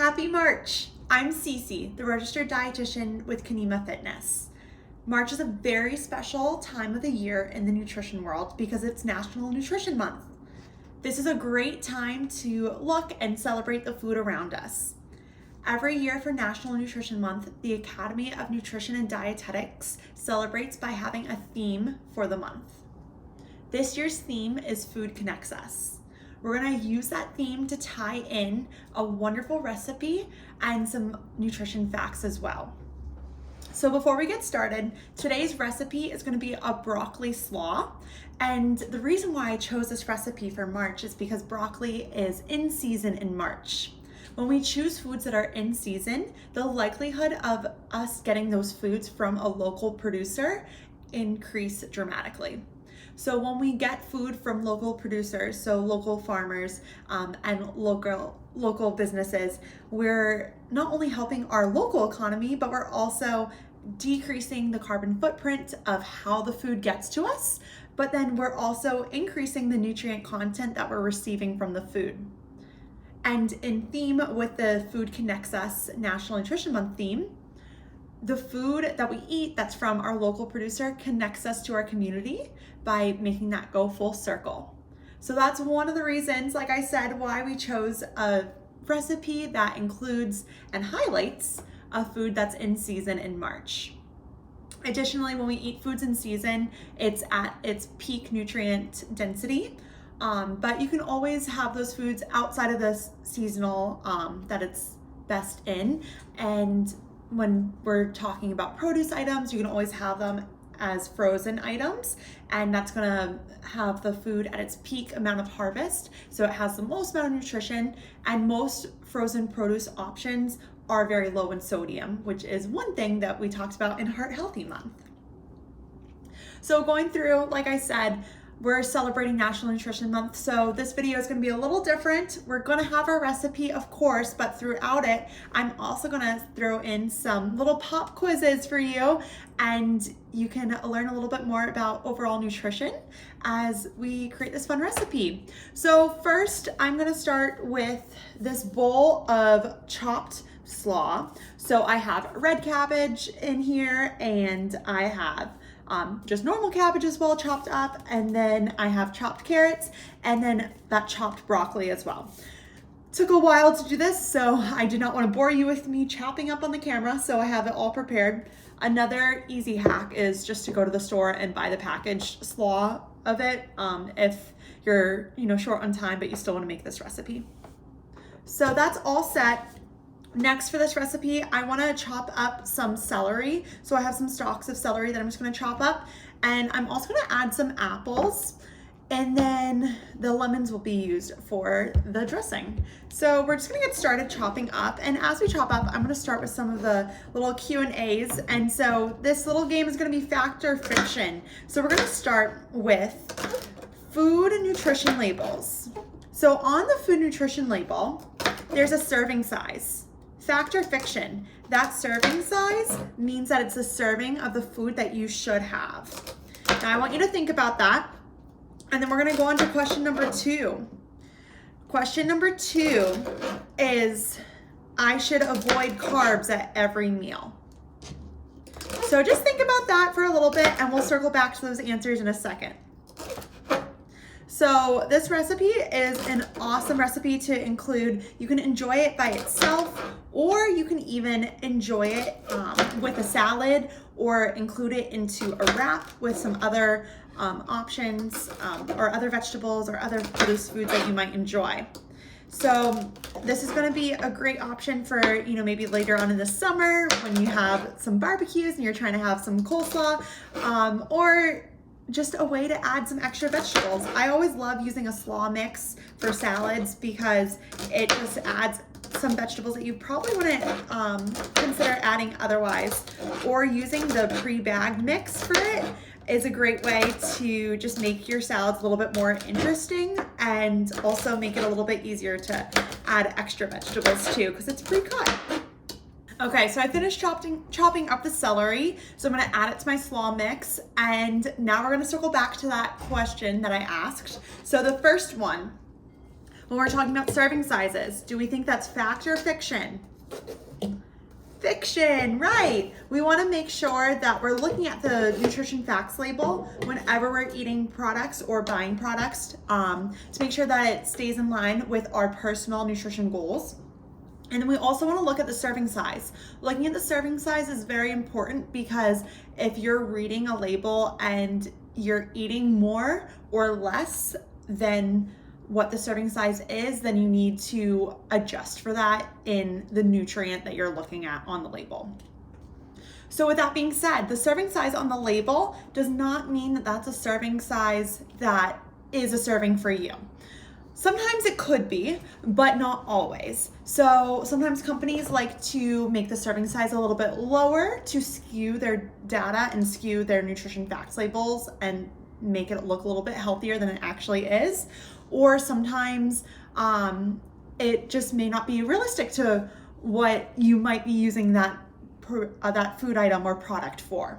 Happy March! I'm Cece, the registered dietitian with Kanema Fitness. March is a very special time of the year in the nutrition world because it's National Nutrition Month. This is a great time to look and celebrate the food around us. Every year for National Nutrition Month, the Academy of Nutrition and Dietetics celebrates by having a theme for the month. This year's theme is Food Connects Us. We're gonna use that theme to tie in a wonderful recipe and some nutrition facts as well. So before we get started, today's recipe is gonna be a broccoli slaw. And the reason why I chose this recipe for March is because broccoli is in season in March. When we choose foods that are in season, the likelihood of us getting those foods from a local producer increase dramatically. So when we get food from local producers, so local farmers and local businesses, we're not only helping our local economy, but we're also decreasing the carbon footprint of how the food gets to us, but then we're also increasing the nutrient content that we're receiving from the food. And in theme with the Food Connects Us National Nutrition Month theme, the food that we eat that's from our local producer connects us to our community by making that go full circle. So that's one of the reasons, like I said, why we chose a recipe that includes and highlights a food that's in season in March. Additionally, when we eat foods in season, it's at its peak nutrient density, but you can always have those foods outside of the seasonal that it's best in. And when we're talking about produce items, you can always have them as frozen items, and that's gonna have the food at its peak amount of harvest, so it has the most amount of nutrition, and most frozen produce options are very low in sodium, which is one thing that we talked about in Heart Healthy Month. So going through, like I said, we're celebrating National Nutrition Month, so this video is going to be a little different. We're going to have our recipe, of course, but throughout it, I'm also going to throw in some little pop quizzes for you, and you can learn a little bit more about overall nutrition as we create this fun recipe. So first, I'm going to start with this bowl of chopped slaw. So I have red cabbage in here, and I have just normal cabbage as well, chopped up, and then I have chopped carrots, and then that chopped broccoli as well. Took a while to do this, so I did not want to bore you with me chopping up on the camera, so I have it all prepared. Another easy hack is just to go to the store and buy the packaged slaw of it if you're short on time but you still want to make this recipe. So that's all set. Next for this recipe, I want to chop up some celery. So I have some stalks of celery that I'm just going to chop up, and I'm also going to add some apples, and then the lemons will be used for the dressing. So we're just going to get started chopping up, and as we chop up, I'm going to start with some of the little Q&As, and so this little game is going to be fact or fiction. So we're going to start with food and nutrition labels. So on the food nutrition label, there's a serving size. Fact or fiction, that serving size means that it's a serving of the food that you should have. Now I want you to think about that, and then we're gonna go on to question number 2. Question number 2 is, I should avoid carbs at every meal. So just think about that for a little bit, and we'll circle back to those answers in a second. So this recipe is an awesome recipe to include. You can enjoy it by itself, or you can even enjoy it with a salad, or include it into a wrap with some other options or other vegetables or other produce foods that you might enjoy. So this is going to be a great option for, maybe later on in the summer when you have some barbecues and you're trying to have some coleslaw, or just a way to add some extra vegetables. I always love using a slaw mix for salads because it just adds some vegetables that you probably wouldn't consider adding otherwise. Or using the pre-bagged mix for it is a great way to just make your salads a little bit more interesting, and also make it a little bit easier to add extra vegetables too because it's pre-cut. Okay, so I finished chopping up the celery, so I'm gonna add it to my slaw mix, and now we're gonna circle back to that question that I asked. So the first one, When we're talking about serving sizes, do we think that's fact or fiction? Fiction, right. We want to make sure that we're looking at the nutrition facts label whenever we're eating products or buying products to make sure that it stays in line with our personal nutrition goals. And then we also want to look at the serving size. Looking at the serving size is very important because if you're reading a label and you're eating more or less than what the serving size is, then you need to adjust for that in the nutrient that you're looking at on the label. So with that being said, the serving size on the label does not mean that that's a serving size that is a serving for you. Sometimes it could be, but not always. So sometimes companies like to make the serving size a little bit lower to skew their data and skew their nutrition facts labels and make it look a little bit healthier than it actually is. Or sometimes it just may not be realistic to what you might be using that food item or product for.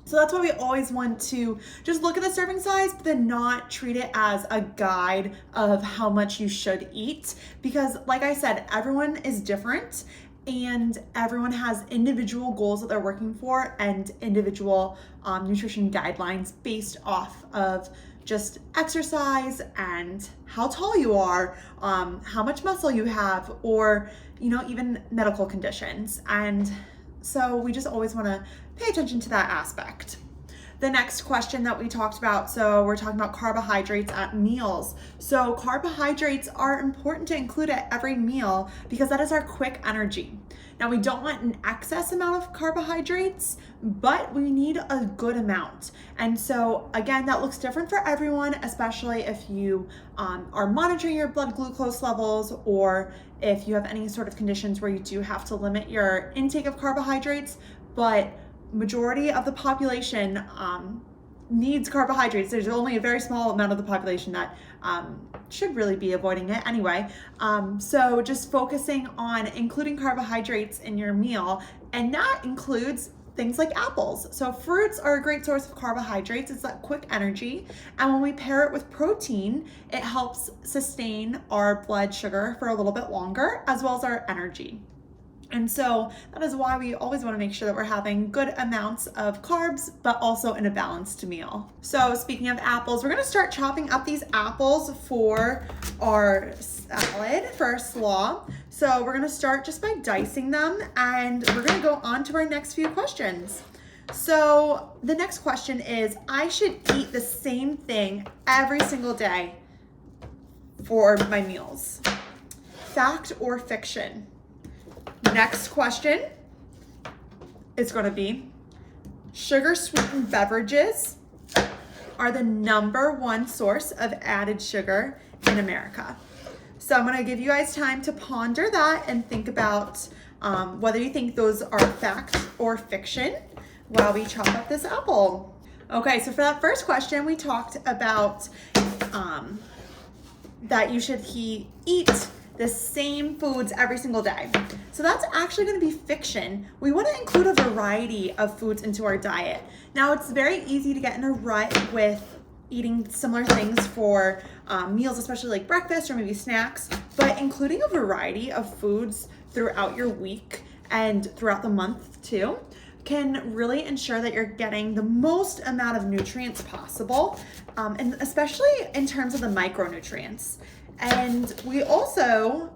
So that's why we always want to just look at the serving size, but then not treat it as a guide of how much you should eat. Because like I said, everyone is different and everyone has individual goals that they're working for and individual nutrition guidelines based off of just exercise and how tall you are, how much muscle you have, or even medical conditions. And so we just always want to pay attention to that aspect. The next question that we talked about, so we're talking about carbohydrates at meals. So carbohydrates are important to include at every meal because that is our quick energy. Now we don't want an excess amount of carbohydrates, but we need a good amount. And so again, that looks different for everyone, especially if you are monitoring your blood glucose levels or if you have any sort of conditions where you do have to limit your intake of carbohydrates. But majority of the population needs carbohydrates. There's only a very small amount of the population that should really be avoiding it anyway. So just focusing on including carbohydrates in your meal, and that includes things like apples. So fruits are a great source of carbohydrates. It's that quick energy. And when we pair it with protein, it helps sustain our blood sugar for a little bit longer, as well as our energy. And so that is why we always want to make sure that we're having good amounts of carbs, but also in a balanced meal. So speaking of apples, we're going to start chopping up these apples for our salad, for our slaw. So we're going to start just by dicing them, and we're going to go on to our next few questions. So the next question is, I should eat the same thing every single day for my meals. Fact or fiction? Next question is going to be, sugar sweetened beverages are the #1 source of added sugar in America. So I'm going to give you guys time to ponder that and think about whether you think those are fact or fiction while we chop up this apple. Okay, so for that first question, we talked about that you should eat the same foods every single day. So that's actually going to be fiction. We want to include a variety of foods into our diet. Now, it's very easy to get in a rut with eating similar things for meals, especially like breakfast or maybe snacks, but including a variety of foods throughout your week and throughout the month too can really ensure that you're getting the most amount of nutrients possible, and especially in terms of the micronutrients. And we also,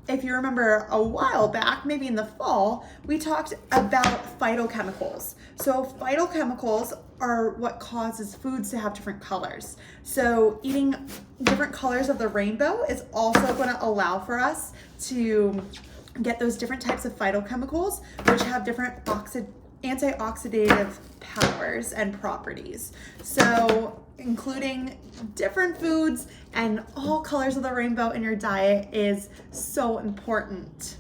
if you remember a while back, maybe in the fall, we talked about phytochemicals. So phytochemicals are what causes foods to have different colors. So eating different colors of the rainbow is also going to allow for us to get those different types of phytochemicals, which have different antioxidative powers and properties. So including different foods and all colors of the rainbow in your diet is so important.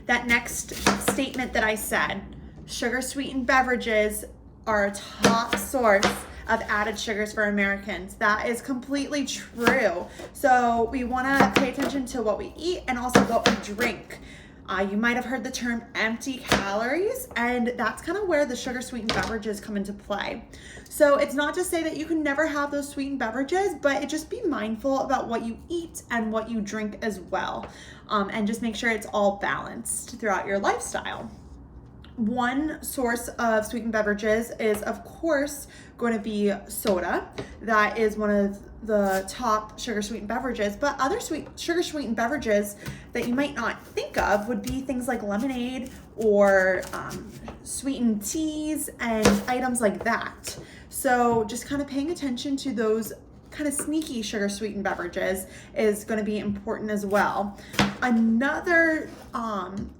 That next statement that I said, sugar sweetened beverages are a top source of added sugars for Americans. That is completely true. So we want to pay attention to what we eat and also what we drink. You might have heard the term empty calories, and that's kind of where the sugar sweetened beverages come into play. So it's not to say that you can never have those sweetened beverages, but just be mindful about what you eat and what you drink as well. And just make sure it's all balanced throughout your lifestyle. One source of sweetened beverages is, of course, going to be soda. That is one of the top sugar sweetened beverages, but other sugar sweetened beverages that you might not think of would be things like lemonade or sweetened teas and items like that. So just kind of paying attention to those kind of sneaky sugar sweetened beverages is going to be important as well. Another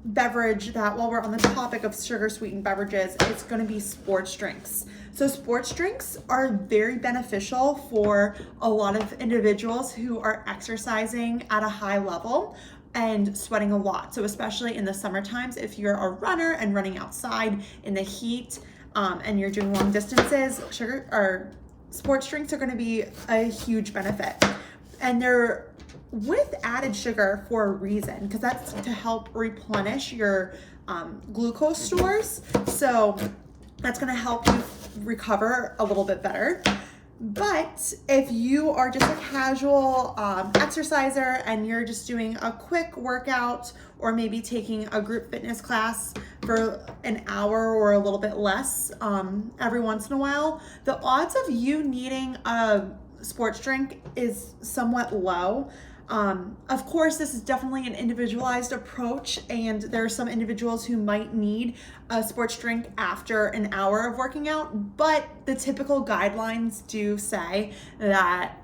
beverage that, while we're on the topic of sugar sweetened beverages, it's going to be sports drinks. So sports drinks are very beneficial for a lot of individuals who are exercising at a high level and sweating a lot. So especially in the summer times, if you're a runner and running outside in the heat and you're doing long distances, sports drinks are going to be a huge benefit. And they're with added sugar for a reason, because that's to help replenish your glucose stores. So that's going to help you recover a little bit better. But if you are just a casual exerciser and you're just doing a quick workout, or maybe taking a group fitness class for an hour or a little bit less every once in a while, the odds of you needing a sports drink is somewhat low. Of course, this is definitely an individualized approach, and there are some individuals who might need a sports drink after an hour of working out, but the typical guidelines do say that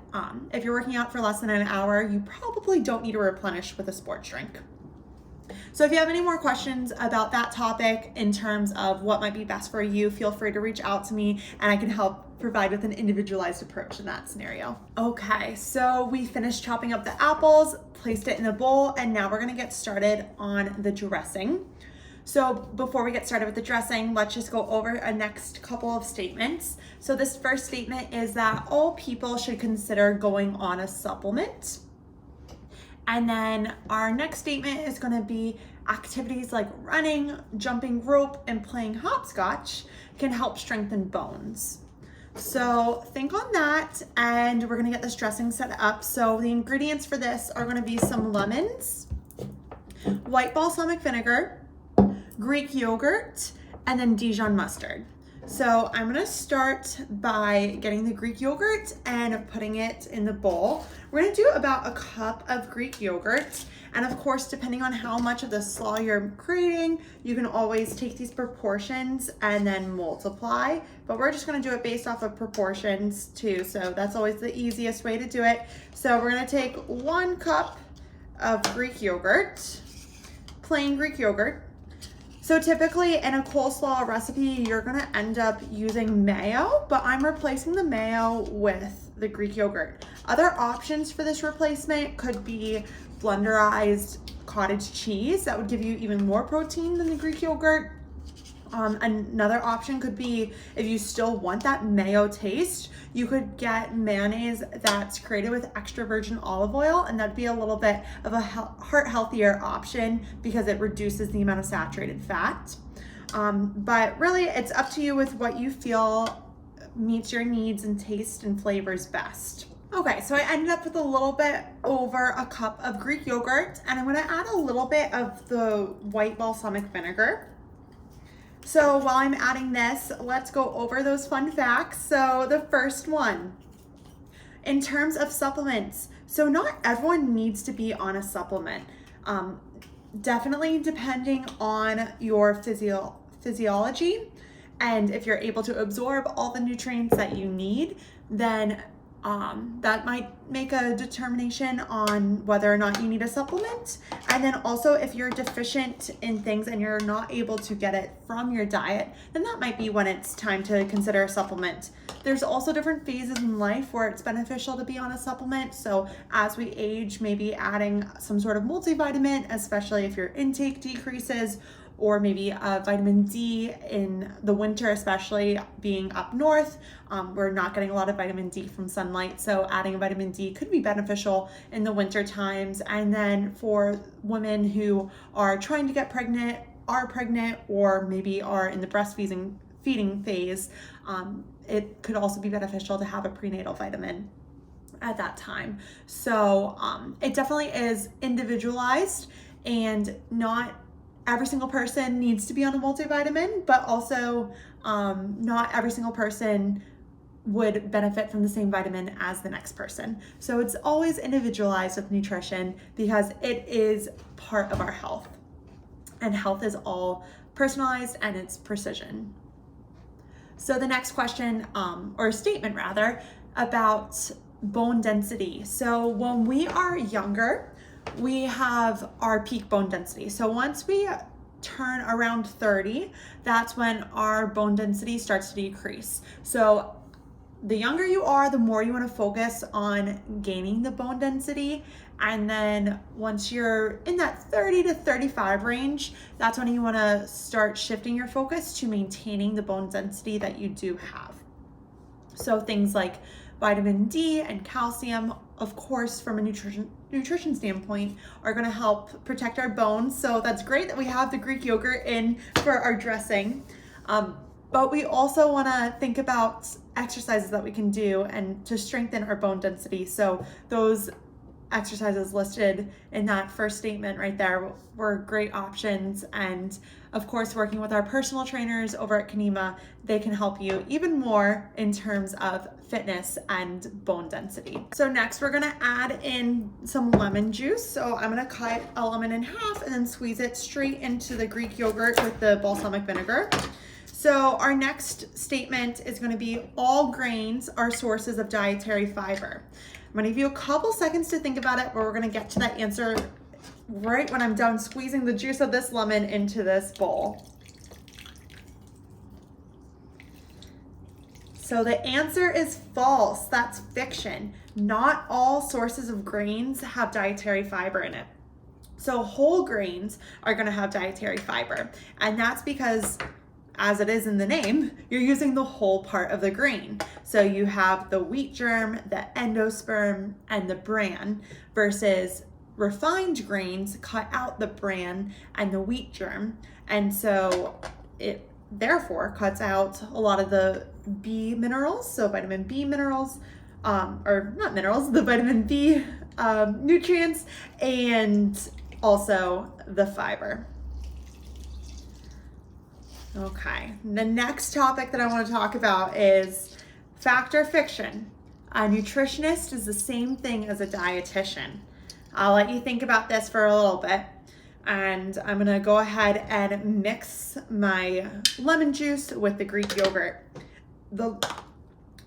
if you're working out for less than an hour, you probably don't need to replenish with a sports drink. So if you have any more questions about that topic in terms of what might be best for you, feel free to reach out to me and I can help provide with an individualized approach in that scenario. Okay, so we finished chopping up the apples, placed it in the bowl, and now we're gonna get started on the dressing. So before we get started with the dressing, let's just go over a next couple of statements. So this first statement is that all people should consider going on a supplement. And then our next statement is going to be activities like running, jumping rope, and playing hopscotch can help strengthen bones. So think on that, and we're going to get this dressing set up. So the ingredients for this are going to be some lemons, white balsamic vinegar, Greek yogurt, and then Dijon mustard. So I'm gonna start by getting the Greek yogurt and putting it in the bowl. We're gonna do about a cup of Greek yogurt. And of course, depending on how much of the slaw you're creating, you can always take these proportions and then multiply. But we're just gonna do it based off of proportions too. So that's always the easiest way to do it. So we're gonna take 1 cup of Greek yogurt, plain Greek yogurt. So typically in a coleslaw recipe, you're gonna end up using mayo, but I'm replacing the mayo with the Greek yogurt. Other options for this replacement could be blenderized cottage cheese. That would give you even more protein than the Greek yogurt. Another option could be, if you still want that mayo taste, you could get mayonnaise that's created with extra virgin olive oil, and that'd be a little bit of a heart healthier option because it reduces the amount of saturated fat. But really, it's up to you with what you feel meets your needs and taste and flavors best. Okay, so I ended up with a little bit over a cup of Greek yogurt, and I'm gonna add a little bit of the white balsamic vinegar. So while I'm adding this, let's go over those fun facts. So the first one, in terms of supplements, so not everyone needs to be on a supplement. Definitely depending on your physiology, and if you're able to absorb all the nutrients that you need, then that might make a determination on whether or not you need a supplement. And then also, if you're deficient in things and you're not able to get it from your diet, then that might be when it's time to consider a supplement. There's also different phases in life where it's beneficial to be on a supplement. So as we age, maybe adding some sort of multivitamin, especially if your intake decreases, or maybe a vitamin D in the winter, especially being up north. We're not getting a lot of vitamin D from sunlight, so adding a vitamin D could be beneficial in the winter times. And then for women who are trying to get pregnant, are pregnant, or maybe are in the feeding phase, it could also be beneficial to have a prenatal vitamin at that time. So it definitely is individualized, and not every single person needs to be on a multivitamin, but also not every single person would benefit from the same vitamin as the next person. So it's always individualized with nutrition because it is part of our health, and health is all personalized and it's precision. So the next question, or statement rather, about bone density. So when we are younger, we have our peak bone density. So once we turn around 30, that's when our bone density starts to decrease. So the younger you are, the more you want to focus on gaining the bone density. And then once you're in that 30 to 35 range, that's when you want to start shifting your focus to maintaining the bone density that you do have. So things like vitamin D and calcium, of course, from a nutrition standpoint, are going to help protect our bones. So that's great that we have the Greek yogurt in for our dressing. But we also want to think about exercises that we can do and to strengthen our bone density. So those exercises listed in that first statement right there were great options. And of course, working with our personal trainers over at Kanima, they can help you even more in terms of fitness and bone density. So next we're gonna add in some lemon juice. So I'm gonna cut a lemon in half and then squeeze it straight into the Greek yogurt with the balsamic vinegar. So our next statement is going to be all grains are sources of dietary fiber. I'm going to give you a couple seconds to think about it, but we're going to get to that answer right when I'm done squeezing the juice of this lemon into this bowl. So the answer is false. That's fiction. Not all sources of grains have dietary fiber in it. So whole grains are going to have dietary fiber, and that's because, as it is in the name, you're using the whole part of the grain. So you have the wheat germ, the endosperm, and the bran, versus refined grains cut out the bran and the wheat germ. And so it therefore cuts out a lot of the B minerals, so vitamin B minerals, or not minerals, the vitamin B nutrients, and also the fiber. Okay, the next topic that I want to talk about is fact or fiction. A nutritionist is the same thing as a dietitian. I'll let you think about this for a little bit, and I'm gonna go ahead and mix my lemon juice with the Greek yogurt. The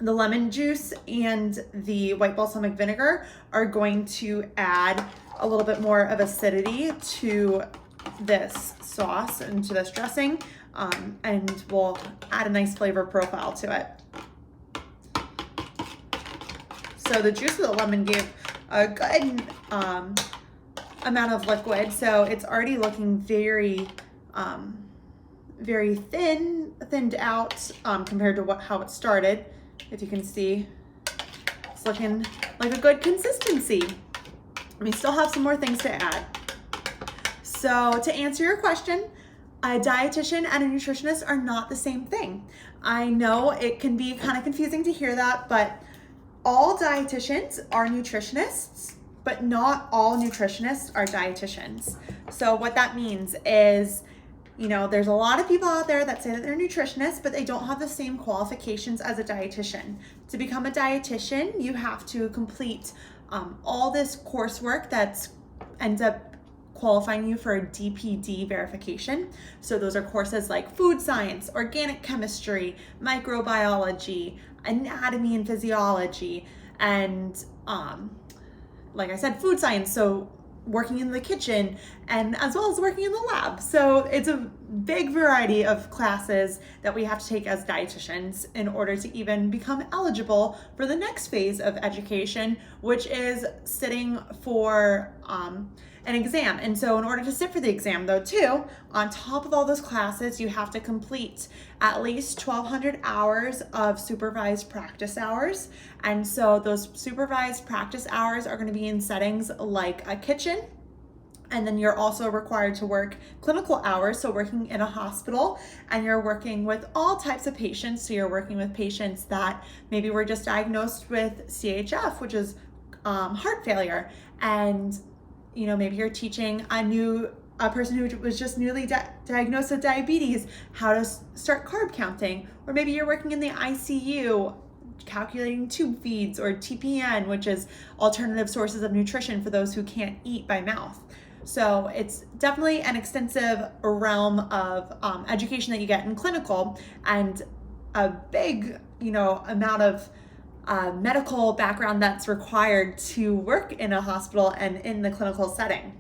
lemon juice and the white balsamic vinegar are going to add a little bit more of acidity to this sauce and to this dressing. And we'll add a nice flavor profile to it. So the juice of the lemon gave a good amount of liquid, so it's already looking very thinned out compared to how it started. If you can see, it's looking like a good consistency. We still have some more things to add. So to answer your question, a dietitian and a nutritionist are not the same thing. I know it can be kind of confusing to hear that, but all dietitians are nutritionists, but not all nutritionists are dietitians. So what that means is, there's a lot of people out there that say that they're nutritionists, but they don't have the same qualifications as a dietitian. To become a dietitian, you have to complete all this coursework that ends up qualifying you for a DPD verification. So those are courses like food science, organic chemistry, microbiology, anatomy and physiology, and like I said, food science, so working in the kitchen, and as well as working in the lab. So it's a big variety of classes that we have to take as dietitians in order to even become eligible for the next phase of education, which is sitting for an exam. And so in order to sit for the exam though too, on top of all those classes, you have to complete at least 1,200 hours of supervised practice hours. And so those supervised practice hours are going to be in settings like a kitchen. And then you're also required to work clinical hours, so working in a hospital, and you're working with all types of patients. So you're working with patients that maybe were just diagnosed with CHF, which is heart failure, and maybe you're teaching a person who was just newly diagnosed with diabetes how to start carb counting, or maybe you're working in the ICU calculating tube feeds, or TPN, which is alternative sources of nutrition for those who can't eat by mouth. So it's definitely an extensive realm of education that you get in clinical, and a big, amount of medical background that's required to work in a hospital and in the clinical setting.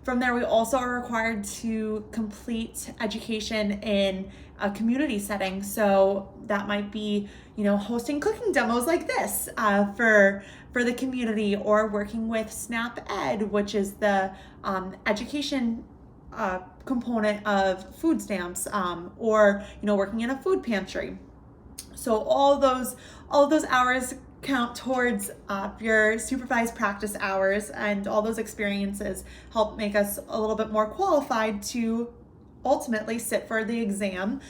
From there, we also are required to complete education in a community setting. So that might be, hosting cooking demos like this for the community, or working with SNAP Ed, which is the education component of food stamps, or working in a food pantry. So all those hours count towards your supervised practice hours, and all those experiences help make us a little bit more qualified to ultimately sit for the exam,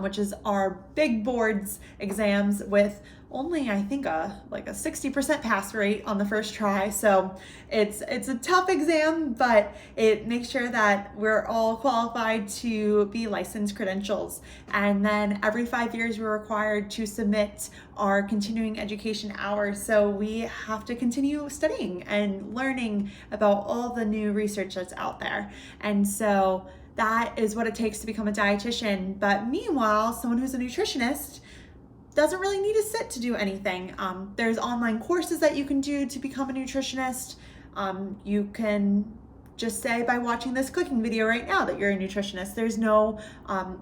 which is our big boards exams with only, I think, a 60% pass rate on the first try. So it's a tough exam, but it makes sure that we're all qualified to be licensed credentials. And then every 5 years, we're required to submit our continuing education hours. So we have to continue studying and learning about all the new research that's out there. And so that is what it takes to become a dietitian. But meanwhile, someone who's a nutritionist doesn't really need to sit to do anything. There's online courses that you can do to become a nutritionist. You can just say by watching this cooking video right now that you're a nutritionist. There's no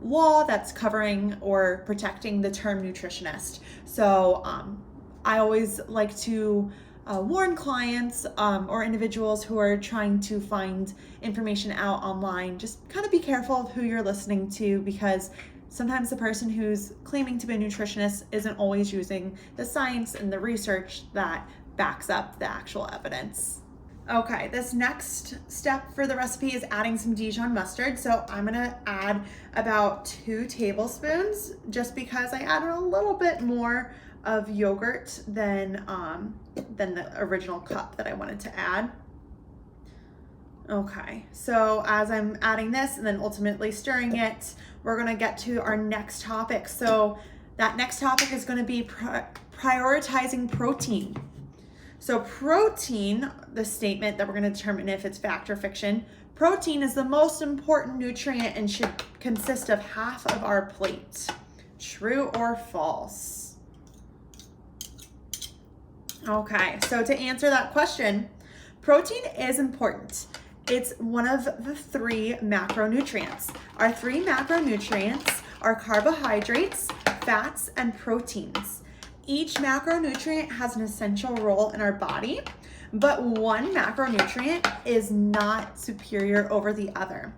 law that's covering or protecting the term nutritionist. So I always like to warn clients or individuals who are trying to find information out online, just kind of be careful of who you're listening to, because sometimes the person who's claiming to be a nutritionist isn't always using the science and the research that backs up the actual evidence. Okay, this next step for the recipe is adding some Dijon mustard. So I'm gonna add about 2 tablespoons, just because I added a little bit more of yogurt than the original cup that I wanted to add. Okay, so as I'm adding this and then ultimately stirring it, we're gonna get to our next topic. So that next topic is gonna be prioritizing protein. So protein, the statement that we're gonna determine if it's fact or fiction, protein is the most important nutrient and should consist of half of our plate. True or false? Okay, so to answer that question, protein is important. It's one of the 3 macronutrients. Our 3 macronutrients are carbohydrates, fats, and proteins. Each macronutrient has an essential role in our body, but one macronutrient is not superior over the other.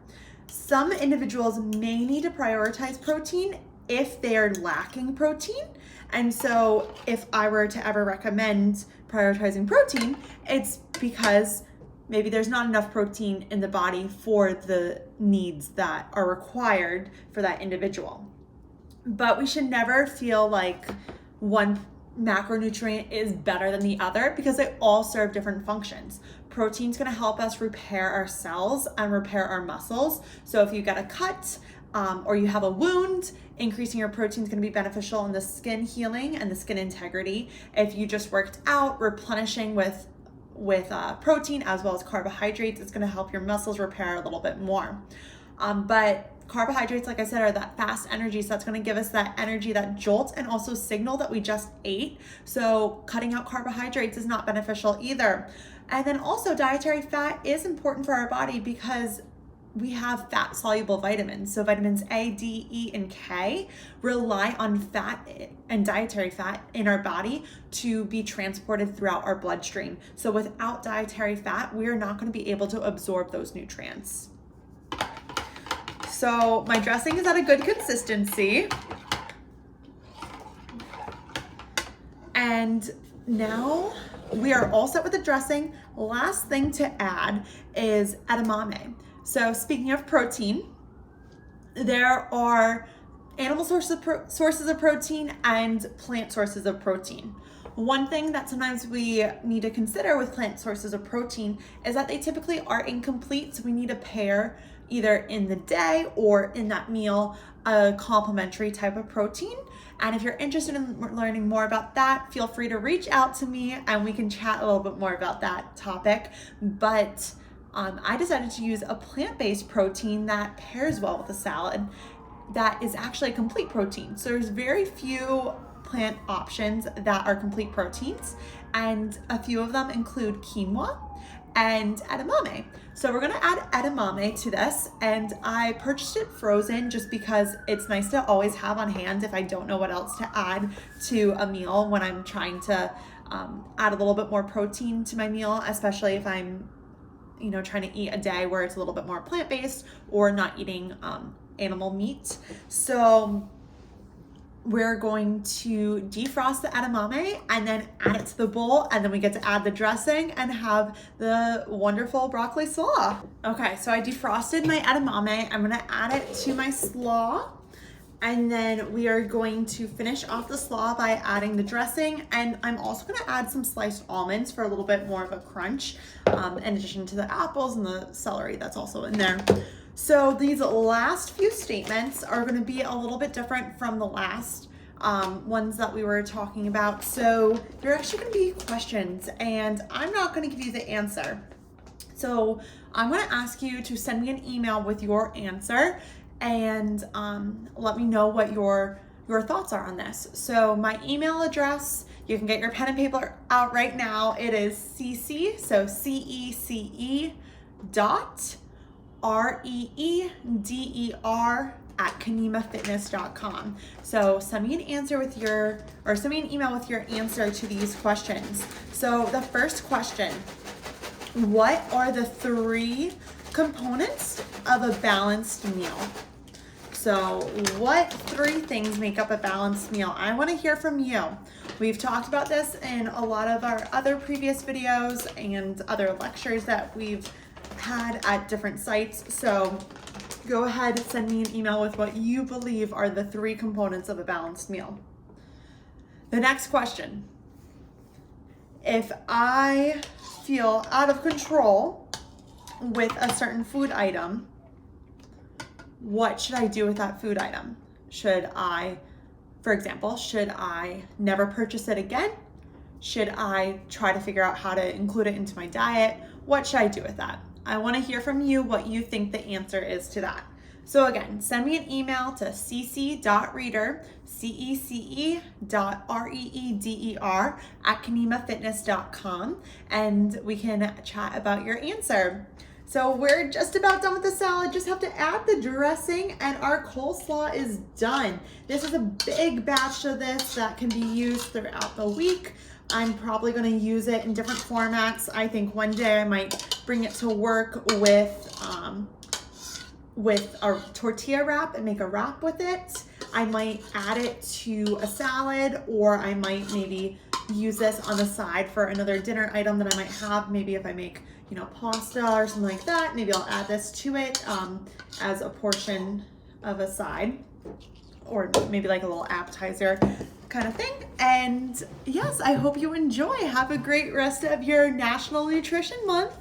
Some individuals may need to prioritize protein if they are lacking protein. And so if I were to ever recommend prioritizing protein, it's because maybe there's not enough protein in the body for the needs that are required for that individual. But we should never feel like one macronutrient is better than the other, because they all serve different functions. Protein's gonna help us repair our cells and repair our muscles. So if you get a cut, or you have a wound, increasing your protein is going to be beneficial in the skin healing and the skin integrity. If you just worked out, replenishing with protein as well as carbohydrates, it's going to help your muscles repair a little bit more. But carbohydrates, like I said, are that fast energy, so that's going to give us that energy, that jolt, and also signal that we just ate. So cutting out carbohydrates is not beneficial either. And then also dietary fat is important for our body, because we have fat soluble vitamins. So vitamins A, D, E, and K rely on fat and dietary fat in our body to be transported throughout our bloodstream. So without dietary fat, we are not going to be able to absorb those nutrients. So my dressing is at a good consistency. And now we are all set with the dressing. Last thing to add is edamame. So speaking of protein, there are animal sources of protein and plant sources of protein. One thing that sometimes we need to consider with plant sources of protein is that they typically are incomplete. So we need to pair either in the day or in that meal a complementary type of protein. And if you're interested in learning more about that, feel free to reach out to me and we can chat a little bit more about that topic. But I decided to use a plant-based protein that pairs well with a salad that is actually a complete protein. So there's very few plant options that are complete proteins, and a few of them include quinoa and edamame. So we're gonna add edamame to this, and I purchased it frozen just because it's nice to always have on hand if I don't know what else to add to a meal when I'm trying to add a little bit more protein to my meal, especially if I'm trying to eat a day where it's a little bit more plant-based or not eating animal meat. So we're going to defrost the edamame and then add it to the bowl, and then we get to add the dressing and have the wonderful broccoli slaw. Okay, so I defrosted my edamame. I'm gonna add it to my slaw, and then we are going to finish off the slaw by adding the dressing, and I'm also gonna add some sliced almonds for a little bit more of a crunch, in addition to the apples and the celery that's also in there. So these last few statements are going to be a little bit different from the last ones that we were talking about. So they're actually going to be questions, and I'm not going to give you the answer. So I'm going to ask you to send me an email with your answer and let me know what your thoughts are on this. So my email address, you can get your pen and paper out right now. It is Cece, so CECE REEDER@KanimaFitness.com. So send me an email with your answer to these questions. So the first question, what are the 3 components of a balanced meal? So what 3 things make up a balanced meal? I want to hear from you. We've talked about this in a lot of our other previous videos and other lectures that we've had at different sites. So go ahead, send me an email with what you believe are the 3 components of a balanced meal. The next question, if I feel out of control with a certain food item, what should I do with that food item? For example, should I never purchase it again? Should I try to figure out how to include it into my diet? What should I do with that? I want to hear from you what you think the answer is to that. So again, send me an email to cc.reeder, cece.reeder@KanimaFitness.com, and we can chat about your answer. So we're just about done with the salad. Just have to add the dressing and our coleslaw is done. This is a big batch of this that can be used throughout the week. I'm probably going to use it in different formats. I think one day I might bring it to work with a tortilla wrap and make a wrap with it. I might add it to a salad, or I might maybe use this on the side for another dinner item that I might have. Maybe if I make, pasta or something like that, maybe I'll add this to it as a portion of a side, or maybe like a little appetizer kind of thing. And yes, I hope you enjoy. Have a great rest of your National Nutrition Month.